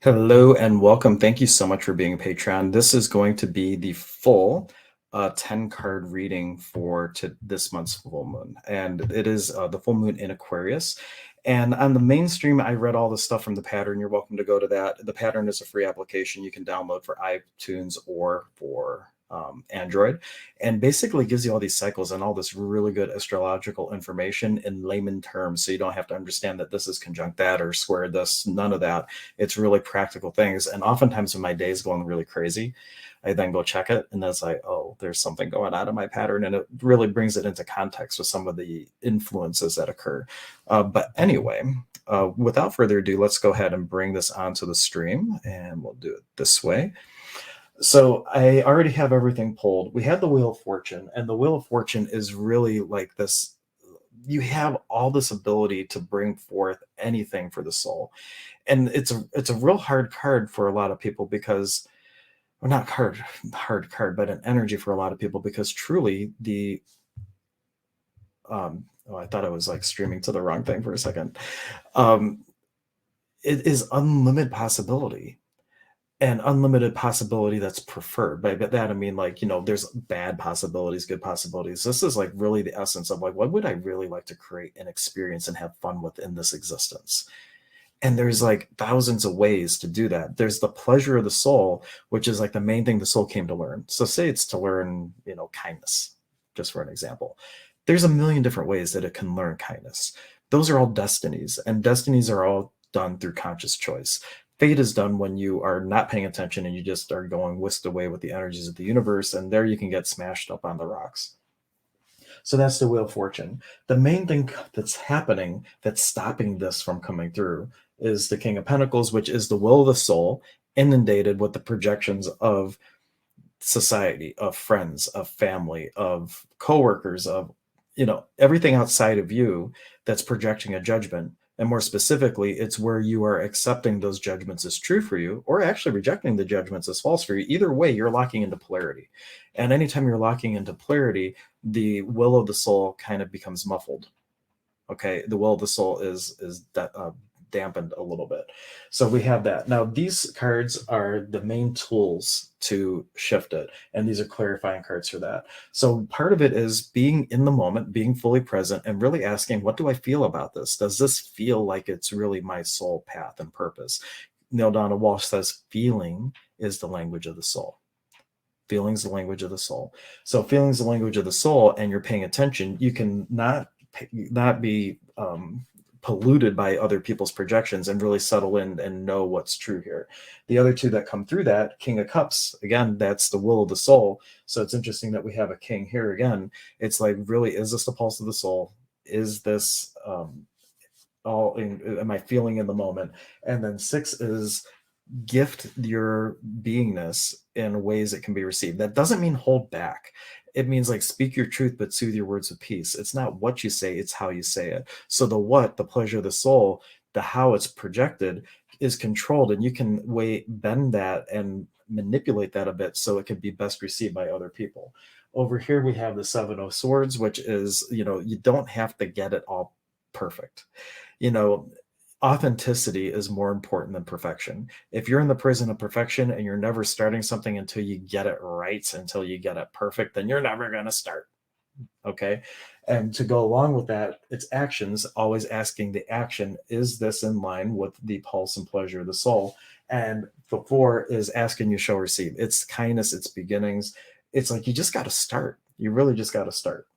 Hello and welcome. Thank you so much for being a Patreon. This is going to be the full 10 card reading for this month's full moon. And it is the full moon in Aquarius. And on the main stream, I read all the stuff from the pattern. You're welcome to go to that. The pattern is a free application you can download for iTunes or for Android, and basically gives you all these cycles and all this really good astrological information in layman terms. So you don't have to understand that this is conjunct that or square this, none of that. It's really practical things. And oftentimes when my day is going really crazy, I then go check it and it's like, oh, there's something going on in my pattern. And it really brings it into context with some of the influences that occur. But anyway, without further ado, let's go ahead and bring this onto the stream, and we'll do it this way. So I already have everything pulled. We had the Wheel of Fortune, and the Wheel of Fortune is really like this. You have all this ability to bring forth anything for the soul. And it's a real hard card for a lot of people because, well, not hard card, but an energy for a lot of people because truly the oh, I thought I was like streaming to the wrong thing for a second. Um, it is unlimited possibility, and unlimited possibility that's preferred. By that I mean, like, there's bad possibilities, good possibilities. This is like really the essence of like, what would I really like to create and experience and have fun with in this existence? And there's like thousands of ways to do that. There's the pleasure of the soul, which is like the main thing the soul came to learn. So say it's to learn, kindness, just for an example. There's a million different ways that it can learn kindness. Those are all destinies, and destinies are all done through conscious choice. Fate is done when you are not paying attention and you just are going whisked away with the energies of the universe, and there you can get smashed up on the rocks. So that's the Wheel of Fortune. The main thing that's happening that's stopping this from coming through is the King of Pentacles, which is the will of the soul, inundated with the projections of society, of friends, of family, of coworkers, of everything outside of you that's projecting a judgment. And more specifically, it's where you are accepting those judgments as true for you or actually rejecting the judgments as false for you. Either way, you're locking into polarity. And anytime you're locking into polarity, the will of the soul kind of becomes muffled. Okay, the will of the soul is dampened a little bit. So we have that. Now, these cards are the main tools to shift it, and these are clarifying cards for that. So part of it is being in the moment, being fully present, and really asking, what do I feel about this? Does this feel like it's really my soul path and purpose? Neil Donald Walsh says feeling is the language of the soul. Feelings the language of the soul. So feelings the language of the soul, and you're paying attention, you can not be polluted by other people's projections and really settle in and know what's true here. The other two that come through that, King of Cups, again, that's the will of the soul. So it's interesting that we have a king here again. It's like, really, is this the pulse of the soul? Is this am I feeling in the moment? And then 6 is gift your beingness in ways that can be received. That doesn't mean hold back. It means like speak your truth, but soothe your words with peace. It's not what you say, it's how you say it. So the what, the pleasure of the soul, the how it's projected is controlled, and you can bend that and manipulate that a bit so it can be best received by other people. Over here, we have the 7 of Swords, which is, you don't have to get it all perfect. Authenticity is more important than perfection. If you're in the prison of perfection and you're never starting something until you get it right, until you get it perfect, then you're never going to start. Okay. And to go along with that, it's actions, always asking the action, is this in line with the pulse and pleasure of the soul? And the 4 is asking, you shall receive. It's kindness, it's beginnings. It's like, you just got to start. You really just got to start.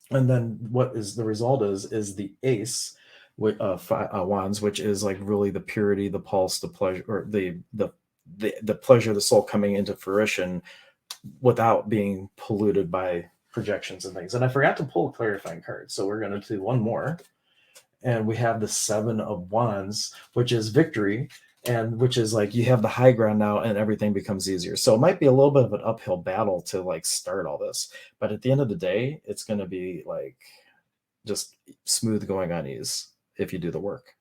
And then what is the result is the Ace with wands, which is like really the purity, the pulse, the pleasure, or the pleasure of the soul coming into fruition without being polluted by projections and things. And I forgot to pull a clarifying card, so we're going to do one more. And we have the 7 of Wands, which is victory, and which is like you have the high ground now and everything becomes easier. So it might be a little bit of an uphill battle to like start all this, but at the end of the day, it's going to be like just smooth going on ease if you do the work.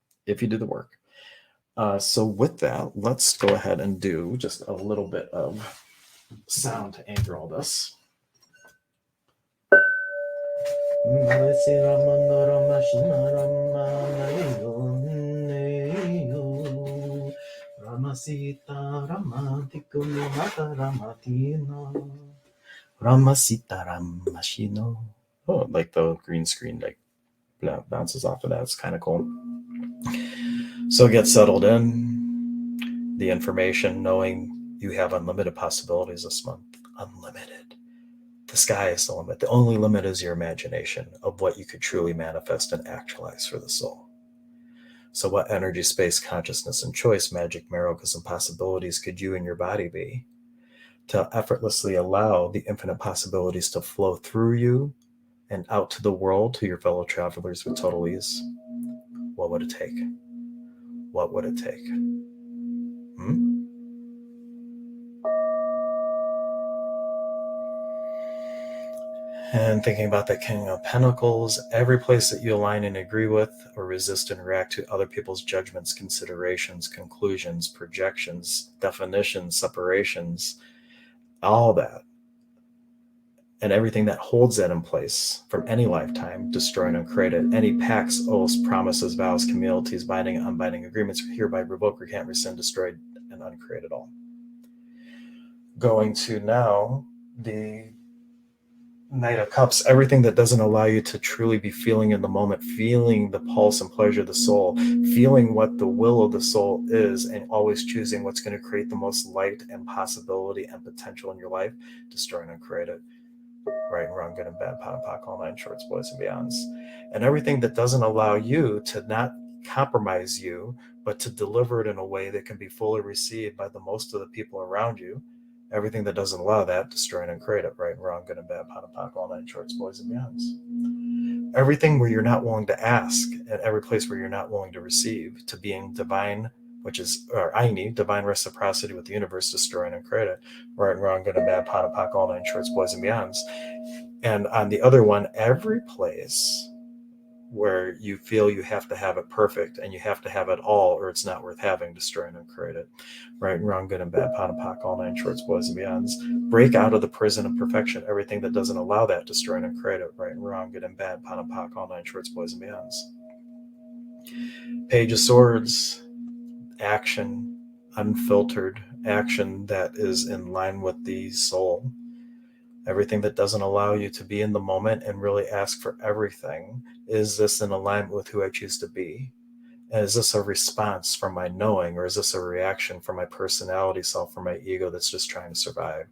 So with that, let's go ahead and do just a little bit of sound to anchor all this. Ramasita Ramadikuno Mata Ramatino Ramasita Ramashino. Oh, like the green screen like bounces off of that. It's kind of cool. So get settled in. The information, knowing you have unlimited possibilities this month. Unlimited. The sky is the limit. The only limit is your imagination of what you could truly manifest and actualize for the soul. So, what energy, space, consciousness, and choice, magic, miracles, and possibilities could you and your body be to effortlessly allow the infinite possibilities to flow through you and out to the world, to your fellow travelers with total ease? What would it take? What would it take? And thinking about the King of Pentacles, every place that you align and agree with or resist and react to other people's judgments, considerations, conclusions, projections, definitions, separations, all that, and everything that holds that in place from any lifetime, destroy and uncreate it. Any pacts, oaths, promises, vows, communities, binding, unbinding agreements, hereby revoke, recant, rescind, destroy, and uncreate it all. Going to now the Knight of Cups, everything that doesn't allow you to truly be feeling in the moment, feeling the pulse and pleasure of the soul, feeling what the will of the soul is, and always choosing what's going to create the most light and possibility and potential in your life, destroy and uncreate it. Right and wrong, good and bad, pot and pock, all nine shorts, boys and beyonds. And everything that doesn't allow you to not compromise you, but to deliver it in a way that can be fully received by the most of the people around you. Everything that doesn't allow that, destroy and uncreate it. Right and wrong, good and bad, pot and pock, all nine shorts, boys and beyonds. Everything where you're not willing to ask, and every place where you're not willing to receive, to being divine, which is, or Aini, divine reciprocity with the universe, destroy and uncreate it. Right and wrong, good and bad, pot and pock, all nine shorts, boys and beyonds. And on the other one, every place where you feel you have to have it perfect and you have to have it all or it's not worth having, destroy and uncreate it. Right and wrong, good and bad, pot and pock, all nine shorts, boys and beyonds. Break out of the prison of perfection. Everything that doesn't allow that, destroy and uncreate it. Right and wrong, good and bad, pot and pock, all nine shorts, boys and beyonds. Page of Swords, action, unfiltered action that is in line with the soul. Everything that doesn't allow you to be in the moment and really ask for everything. Is this in alignment with who I choose to be? And is this a response from my knowing, or is this a reaction from my personality self, from my ego that's just trying to survive?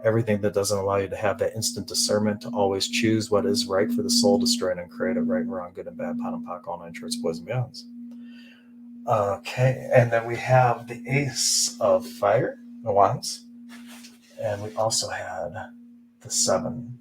Everything that doesn't allow you to have that instant discernment to always choose what is right for the soul, destroy and uncreate it. Right and wrong, good and bad, pot and pock, all nine shorts, boys and beyonds. Okay, and then we have the Ace of Fire, the Wands, and we also had the 7.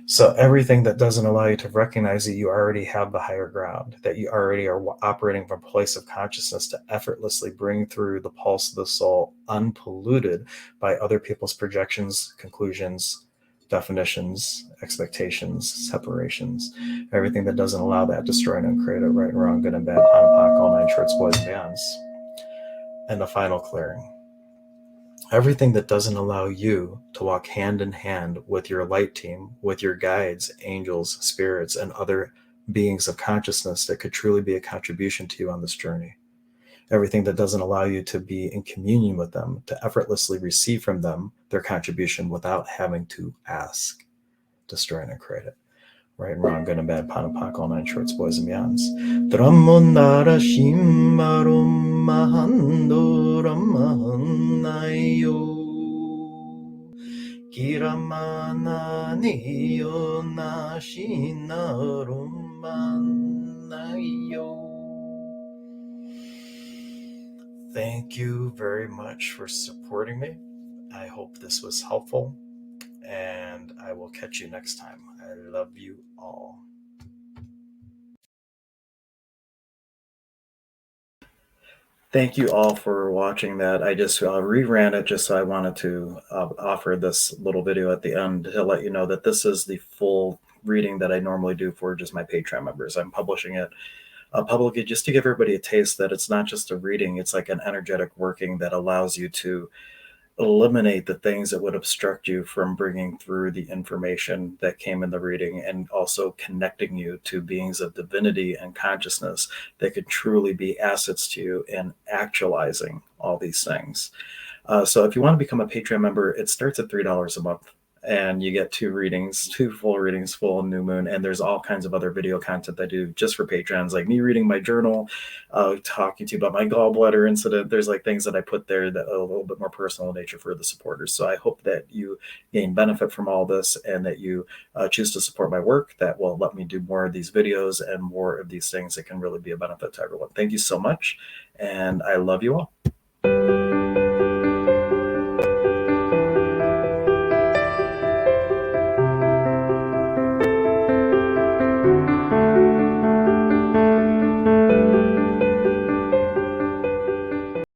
So everything that doesn't allow you to recognize that you already have the higher ground, that you already are operating from a place of consciousness to effortlessly bring through the pulse of the soul unpolluted by other people's projections, conclusions, definitions, expectations, separations. Everything that doesn't allow that, destroy and uncreate it. Right and wrong, good and bad, pot and pock, all nine shorts, boys and beyonds. And the final clearing. Everything that doesn't allow you to walk hand in hand with your light team, with your guides, angels, spirits, and other beings of consciousness that could truly be a contribution to you on this journey. Everything that doesn't allow you to be in communion with them, to effortlessly receive from them their contribution without having to ask, destroy and uncreate it. Right and wrong, good and bad, pot and pock, all nine shorts, boys and beyonds. Dramondara shimmarum mahando ramanayo kiramana niyo nashinarum manayo. Thank you very much for supporting me. I hope this was helpful, and I will catch you next time. I love you all. Thank you all for watching that. I just reran it just so I wanted to offer this little video at the end to let you know that this is the full reading that I normally do for just my Patreon members. I'm publishing it publicly just to give everybody a taste that it's not just a reading, it's like an energetic working that allows you to eliminate the things that would obstruct you from bringing through the information that came in the reading, and also connecting you to beings of divinity and consciousness that could truly be assets to you in actualizing all these things. So if you want to become a Patreon member, it starts at $3 a month. And you get two readings, two full readings, full and new moon. And there's all kinds of other video content I do just for patrons, like me reading my journal, talking to you about my gallbladder incident. There's like things that I put there that are a little bit more personal in nature for the supporters. So I hope that you gain benefit from all this, and that you choose to support my work. That will let me do more of these videos and more of these things that can really be a benefit to everyone. Thank you so much. And I love you all.